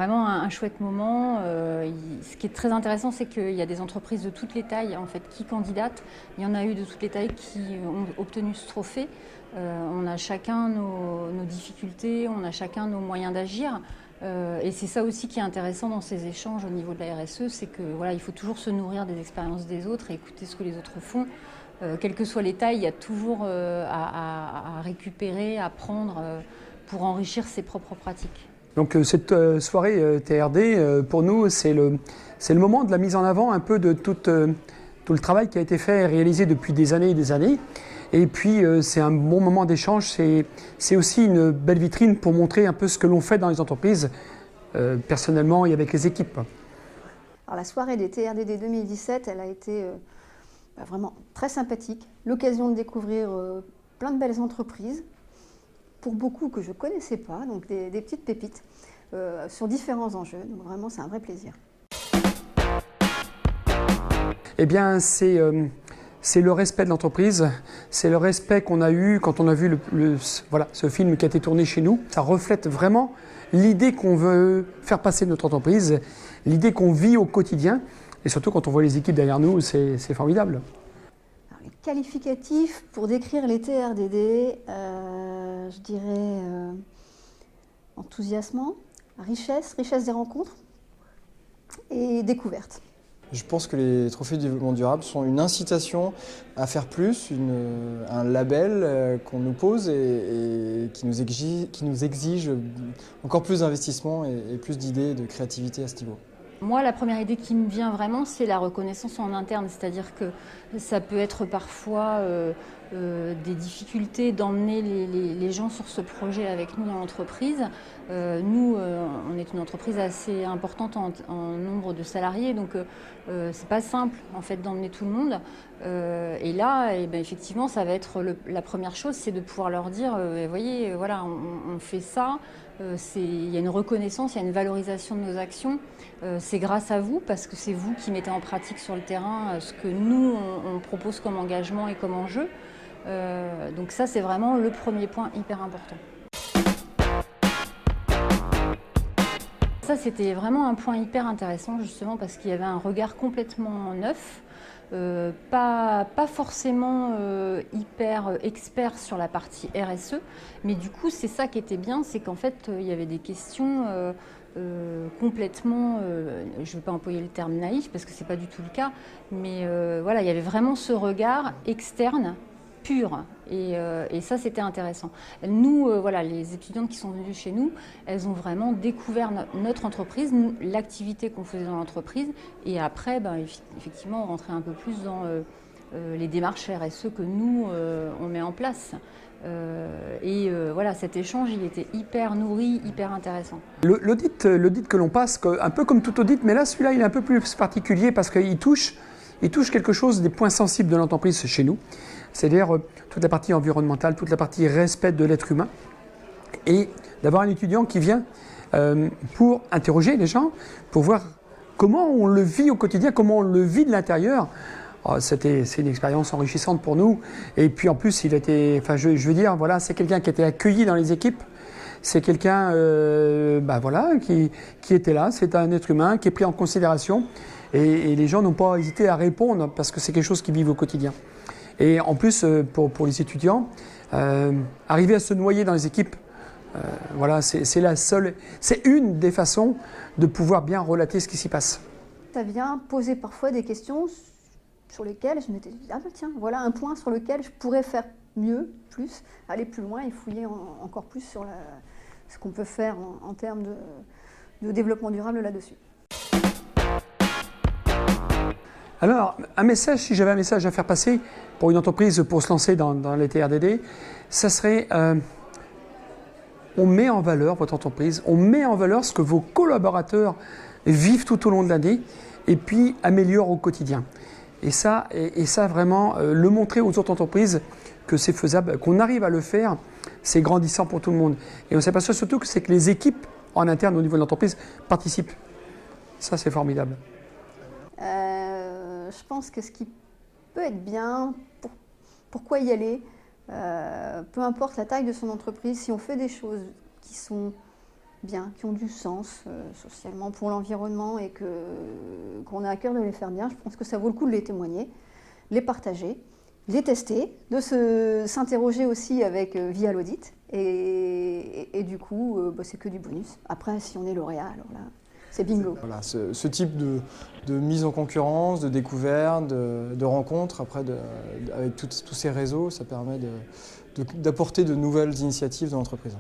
vraiment un chouette moment. Ce qui est très intéressant, c'est qu'il y a des entreprises de toutes les tailles en fait, qui candidatent. Il y en a eu de toutes les tailles qui ont obtenu ce trophée. On a chacun nos difficultés, on a chacun nos moyens d'agir. Et c'est ça aussi qui est intéressant dans ces échanges au niveau de la RSE, c'est que voilà, il faut toujours se nourrir des expériences des autres et écouter ce que les autres font. Quelles que soient les tailles, il y a toujours à récupérer, à prendre pour enrichir ses propres pratiques. Donc cette soirée TRD, pour nous, c'est le moment de la mise en avant un peu de tout le travail qui a été fait et réalisé depuis des années et des années. Et puis c'est un bon moment d'échange, c'est aussi une belle vitrine pour montrer un peu ce que l'on fait dans les entreprises, personnellement et avec les équipes. Alors, la soirée des TRDD 2017, elle a été vraiment très sympathique. L'occasion de découvrir plein de belles entreprises, pour beaucoup que je ne connaissais pas, donc des petites pépites sur différents enjeux. Donc vraiment, c'est un vrai plaisir. Eh bien, c'est le respect de l'entreprise, c'est le respect qu'on a eu quand on a vu voilà, ce film qui a été tourné chez nous. Ça reflète vraiment l'idée qu'on veut faire passer de notre entreprise, l'idée qu'on vit au quotidien. Et surtout, quand on voit les équipes derrière nous, c'est formidable. Alors, les qualificatifs pour décrire les TRDD, je dirais enthousiasmant, richesse des rencontres et découverte. Je pense que les trophées du développement durable sont une incitation à faire plus, un label qu'on nous pose et qui nous exige encore plus d'investissement et plus d'idées et de créativité à ce niveau. Moi, la première idée qui me vient vraiment, c'est la reconnaissance en interne. C'est-à-dire que ça peut être parfois des difficultés d'emmener les gens sur ce projet avec nous dans l'entreprise. Nous, on est une entreprise assez importante en nombre de salariés, donc c'est pas simple en fait d'emmener tout le monde. Et là, effectivement, ça va être la première chose, c'est de pouvoir leur dire, voyez, voilà, on fait ça. Il y a une reconnaissance, il y a une valorisation de nos actions. C'est grâce à vous, parce que c'est vous qui mettez en pratique sur le terrain ce que nous, on propose comme engagement et comme enjeu. Donc ça, c'est vraiment le premier point hyper important. Ça, c'était vraiment un point hyper intéressant, justement, parce qu'il y avait un regard complètement neuf. Pas forcément hyper expert sur la partie RSE, mais du coup c'est ça qui était bien, c'est qu'en fait il y avait des questions complètement, je ne veux pas employer le terme naïf parce que c'est pas du tout le cas, mais voilà, il y avait vraiment ce regard externe pur et ça c'était intéressant. Nous, voilà, les étudiantes qui sont venues chez nous, elles ont vraiment découvert notre entreprise, l'activité qu'on faisait dans l'entreprise et après effectivement on rentrait un peu plus dans les démarches RSE que nous on met en place. Voilà, cet échange il était hyper nourri, hyper intéressant. L'audit que l'on passe, un peu comme tout audit, mais là celui-là il est un peu plus particulier parce qu'il touche quelque chose des points sensibles de l'entreprise chez nous. C'est-à-dire toute la partie environnementale, toute la partie respect de l'être humain, et d'avoir un étudiant qui vient pour interroger les gens, pour voir comment on le vit au quotidien, comment on le vit de l'intérieur. C'est une expérience enrichissante pour nous, et puis en plus je veux dire, voilà, c'est quelqu'un qui était accueilli dans les équipes, c'est quelqu'un voilà, qui était là, c'est un être humain qui est pris en considération, et les gens n'ont pas hésité à répondre parce que c'est quelque chose qu'ils vivent au quotidien. Et en plus, pour les étudiants, arriver à se noyer dans les équipes, voilà, c'est une des façons de pouvoir bien relater ce qui s'y passe. Ça vient poser parfois des questions sur lesquelles je m'étais dit, ah ben tiens, voilà un point sur lequel je pourrais faire mieux, plus, aller plus loin et fouiller encore plus sur ce qu'on peut faire en termes de développement durable là-dessus. Alors, si j'avais un message à faire passer pour une entreprise pour se lancer dans les TRDD, ça serait on met en valeur votre entreprise, on met en valeur ce que vos collaborateurs vivent tout au long de l'année et puis améliorent au quotidien. Et ça vraiment, le montrer aux autres entreprises que c'est faisable, qu'on arrive à le faire, c'est grandissant pour tout le monde. Et on s'aperçoit surtout que c'est que les équipes en interne au niveau de l'entreprise participent. Ça, c'est formidable. Je pense que ce qui peut être bien, pourquoi y aller, peu importe la taille de son entreprise, si on fait des choses qui sont bien, qui ont du sens socialement pour l'environnement et qu'on a à cœur de les faire bien, je pense que ça vaut le coup de les témoigner, les partager, les tester, de s'interroger aussi via l'audit. Et du coup, c'est que du bonus. Après, si on est lauréat, alors là, c'est bingo. Voilà, ce type de mise en concurrence, de découverte, de rencontres, après, avec tous ces réseaux, ça permet d'apporter de nouvelles initiatives dans l'entreprise.